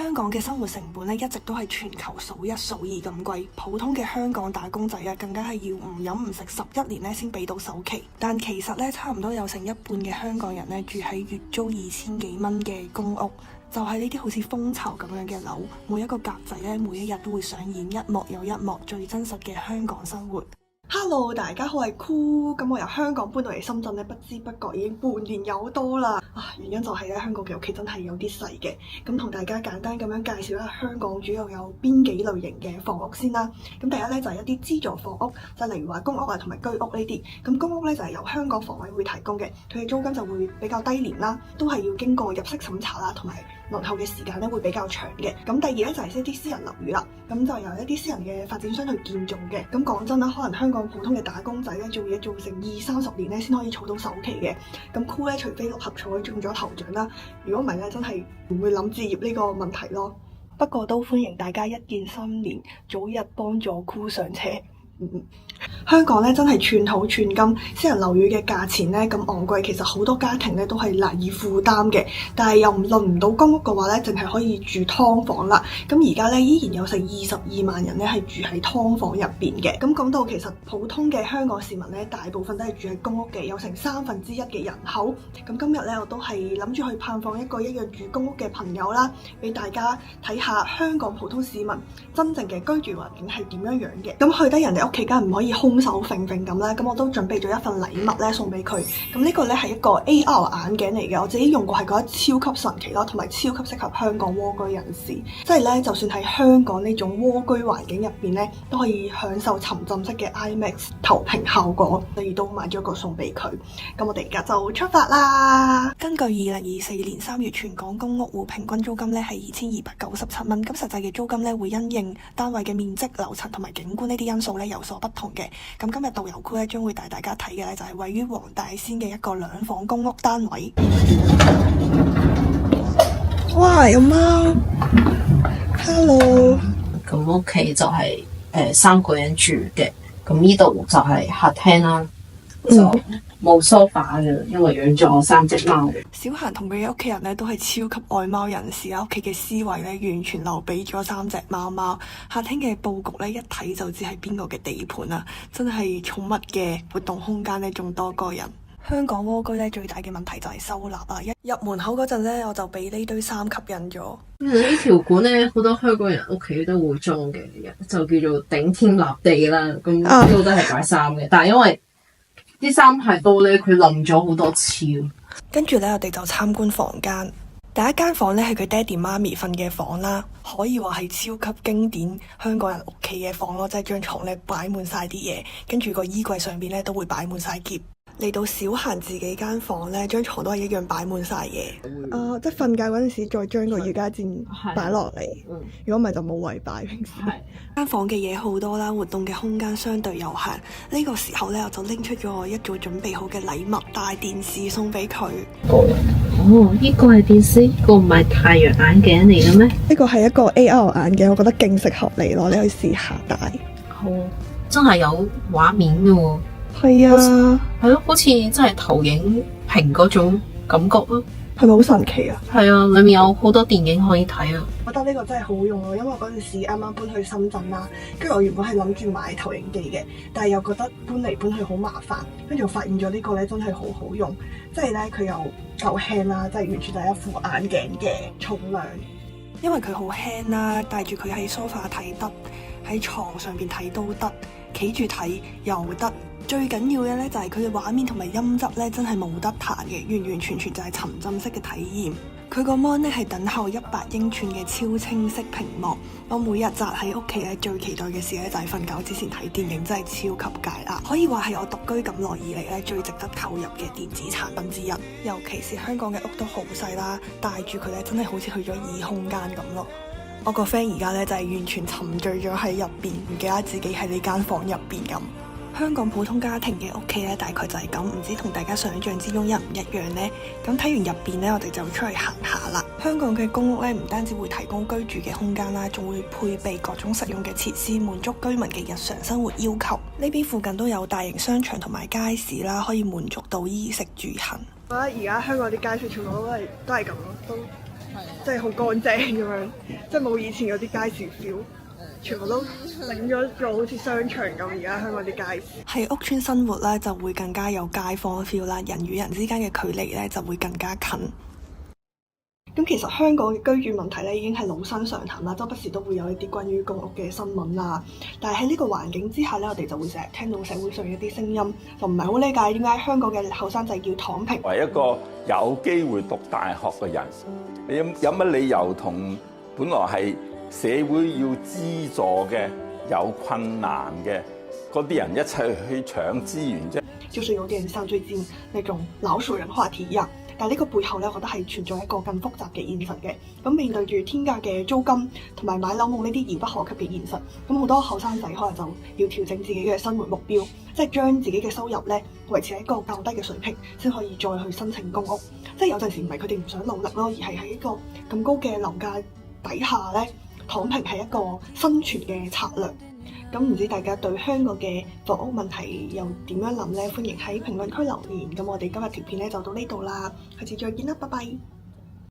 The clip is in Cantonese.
香港嘅生活成本咧一直都係全球數一數二咁貴，普通嘅香港打工仔啊，更加係要唔飲唔食11年咧先俾到首期。但其實咧，差唔多有成一半嘅香港人咧住喺月租2000幾蚊嘅公屋，就係呢啲好似蜂巢咁樣嘅樓，每一個格仔咧，每一日都會上演一幕又一幕最真實嘅香港生活。Hello， 大家好，我係 Cool。咁我由香港搬到嚟深圳咧，不知不覺已經半年有多啦。原因就係咧，香港嘅屋企真係有啲細嘅。咁同大家簡單咁樣介紹一下香港主要有邊幾類型嘅房屋先啦。咁第一咧就係一啲資助房屋，就例如話公屋啊同埋居屋呢啲。咁公屋咧就係由香港房委會提供嘅，佢嘅租金就會比較低廉啦，都係要經過入息審查啦，同埋輪候嘅時間咧會比較長嘅。咁第二咧就係一啲私人樓宇啦，咁就由一啲私人嘅發展商去建造嘅。咁講真啦，可能香港普通嘅打工仔咧做嘢做成20-30年咧先可以儲到首期嘅。咁 Cool 咧，除非六合彩中咗頭獎啦，如果唔係咧，真係唔會諗置業呢個問題咯。不過都歡迎大家一鍵心連，早日幫助 Cool 上車。香港咧真係寸土寸金，私人樓宇嘅價錢咧咁昂貴，其實好多家庭咧都係難以負擔嘅。但係又輪唔到公屋嘅話咧，淨係可以住劏房啦。咁而家咧依然有成22萬人咧係住喺劏房入邊嘅。咁講到其實普通嘅香港市民咧，大部分都係住喺公屋嘅，有成1/3嘅人口。咁今日咧我都係諗住去探訪一個一樣住公屋嘅朋友啦，俾大家睇下香港普通市民真正嘅居住環境係點樣樣嘅。咁去得人哋屋企梗係唔可以空手揈揈咁啦，咁我都準備咗一份禮物咧送俾佢。咁呢個咧係一個 AR 眼鏡嚟嘅，我自己用過係覺得超級神奇啦，同埋超級適合香港蝸居人士。即係咧，就算喺香港呢種蝸居環境入邊咧，都可以享受沉浸式嘅 IMAX 投屏效果，所以都買咗個送俾佢。咁我哋而家就出發啦！根據2024年3月全港公屋戶平均租金咧係2297蚊，咁實際嘅租金咧會因應單位嘅面積、樓層同埋景觀呢啲因素咧有所不同嘅。咁今日導遊 Cool 咧將會帶大家睇嘅咧就係位於黃大仙嘅一個2房公屋單位。哇，有貓 ！Hello。咁屋企就係3個人住嘅，咁呢度就係客廳啦，就冇 sofa 嘅，因為養咗3隻貓。小嫻同佢嘅屋企人咧都係超級愛貓人士啊！屋企嘅思維咧完全留俾咗3隻貓貓。客廳嘅佈局咧一睇就知係邊個嘅地盤啊！真係寵物嘅活動空間咧仲多過人。香港蝸居咧最大嘅問題就係收納啊！一入門口嗰陣咧我就俾呢堆衫吸引咗。呢條管咧好多香港人屋企都會裝嘅，就叫做頂天立地啦。咁呢度都係擺衫嘅，但係因為啲衫太多咧，佢冧咗好多次。跟住咧，我哋就參觀房間。第一間房咧係佢爹哋媽咪瞓嘅房啦，可以話係超級經典香港人屋企嘅房咯，即係張床咧擺滿晒啲嘢，跟住個衣櫃上邊咧都會擺滿晒篋。嚟到小嫻自己間房咧，張床都係一樣擺滿晒嘢。即係瞓覺嗰陣時再將個瑜伽墊擺落嚟。如果唔係就冇位擺。平時間房嘅嘢好多啦，活動嘅空間相對有限。呢個時候咧，我就拎出咗我一早準備好嘅禮物，大電視送俾佢。哦，呢個係電視，呢個唔係太陽眼鏡嚟嘅咩？呢個係一個 AR 眼鏡，我覺得勁適合你咯，你可以試下戴。好，真係有畫面嘅喎。係啊，係咯，好似真係投影屏嗰種感覺咯。係咪好神奇啊？係啊，裏面有好多電影可以睇啊。我覺得呢個真係好好用咯，因為嗰陣時啱啱搬去深圳啦，跟住我原本係諗住買投影機嘅，但係又覺得搬嚟搬去好麻煩，跟住我發現咗呢個咧真係好好用，即係咧佢又夠輕啦，即係完全就係一副眼鏡嘅重量。因為佢好輕啦，帶住佢喺梳化睇得，喺床上邊睇都得，企住睇又得。最緊要嘅咧就係佢嘅畫面同埋音質咧真係冇得彈嘅，完完全全就係沉浸式嘅體驗。佢個 mon 咧係等效100英寸嘅超清晰屏幕。我每日宅喺屋企咧最期待嘅事咧就係瞓覺之前睇電影，真係超級解壓。可以話係我獨居咁耐以嚟咧最值得購入嘅電子產品之一。尤其是香港嘅屋都好細啦，帶住佢咧真係好似去咗異空間咁咯。我個 friend 而家咧就係完全沉醉咗喺入邊，唔記得自己喺呢間房入邊咁。香港普通家庭嘅屋企咧，大概就係咁，唔知同大家想象之中一唔一樣呢？咁睇完入邊咧，我哋就出去行下啦。香港嘅公屋咧，唔單止會提供居住嘅空間啦，仲會配備各種實用嘅設施，滿足居民嘅日常生活要求。呢邊附近都有大型商場同埋街市啦，可以滿足到衣食住行。我覺得而家香港啲街市全部都係咁咯，都即係好乾淨咁樣，即係冇以前嗰啲街市 feel。全部都整咗做好似商場咁，而家香港啲街市喺屋邨生活咧，就會更加有街坊 feel 啦，人與人之間嘅距離咧就會更加近。咁其實香港嘅居住問題咧已經係老生常談啦，周不時都會有一啲關於公屋嘅新聞啦。但係喺呢個環境之下咧，我哋就會成日聽到社會上一啲聲音，就唔係好理解點解香港嘅後生仔要躺平。為一個有機會讀大學嘅人，你有乜理由同本來係社會要資助嘅有困難嘅嗰啲人一齊去搶資源啫？就是有點像最近那種老鼠人話題一樣。但係呢個背後咧，我覺得係存在一個更複雜嘅現實嘅。咁面對住天價嘅租金同埋買樓冇呢啲遙不可及嘅現實，咁好多後生仔可能就要調整自己嘅生活目標，即係將自己嘅收入咧維持喺一個較低嘅水平，先可以再去申請公屋。即係有陣時唔係佢哋唔想努力咯，而係喺一個咁高嘅樓價底下咧，躺平係一個生存嘅策略。咁唔知大家對香港嘅房屋問題又點樣諗呢？歡迎喺評論區留言。咁我哋今日條片咧就到呢度啦，下次再見啦，拜拜。